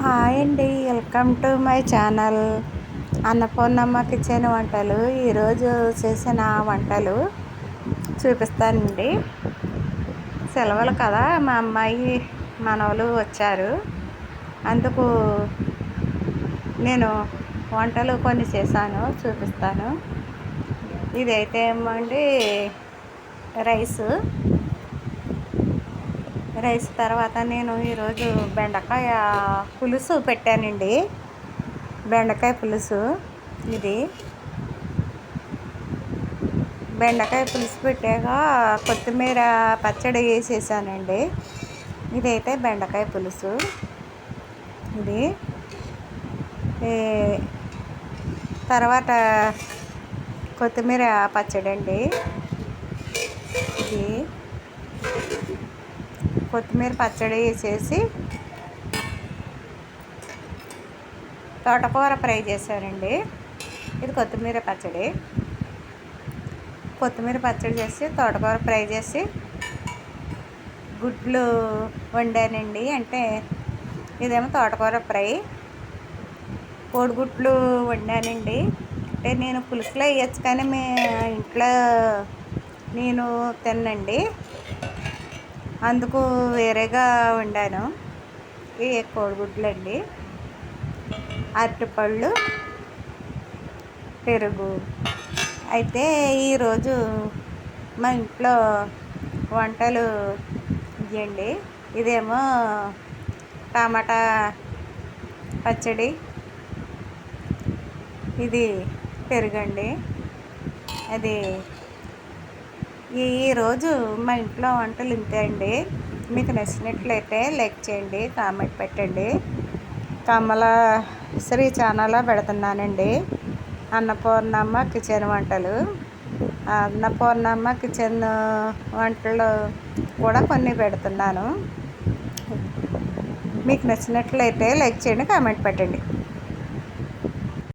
Hi అండి, welcome to my channel Annapurnamma kitchen వంటలు. ఈరోజు చేసిన వంటలు చూపిస్తానండి. సెలవులు కదా, మా అమ్మాయి మనవలు వచ్చారు. అందుకు నేను వంటలు కొన్ని చేశాను, చూపిస్తాను. ఇదైతే ఏమండి రైస్ తర్వాత నేను ఈరోజు బెండకాయ పులుసు పెట్టానండి. బెండకాయ పులుసు, ఇది బెండకాయ పులుసు పెట్టాక కొత్తిమీర పచ్చడి వేసేసానండి. ఇదైతే బెండకాయ పులుసు. ఇది తర్వాత కొత్తిమీర పచ్చడి అండి. ఇది కొత్తిమీర పచ్చడి వేసేసి తోటకూర ఫ్రై చేశానండి. ఇది కొత్తిమీర పచ్చడి చేసి తోటకూర ఫ్రై చేసి గుడ్లు వండానండి. అంటే ఇదేమో తోటకూర ఫ్రై, కోడిగుడ్లు వండానండి. అంటే నేను పులుసులో వేయచ్చు, కానీ మీ ఇంట్లో నేను తినండి, అందుకు వేరేగా వండాను. ఇవి కోడిగుడ్లు అండి, అరటిపళ్ళు, పెరుగు. అయితే ఈరోజు మా ఇంట్లో వంటలు ఇవ్వండి. ఇదేమో టమాటా పచ్చడి, ఇది పెరుగండి. అది ఈరోజు మా ఇంట్లో వంటలు ఇంతే అండి. మీకు నచ్చినట్లయితే లైక్ చేయండి, కామెంట్ పెట్టండి. కమలశ్రీ ఛానల్లో పెడుతున్నానండి అన్నపూర్ణమ్మ కిచెన్ వంటలు. అన్నపూర్ణమ్మ కిచెన్ వంటలు కూడా కొన్ని పెడుతున్నాను. మీకు నచ్చినట్లయితే లైక్ చేయండి, కామెంట్ పెట్టండి.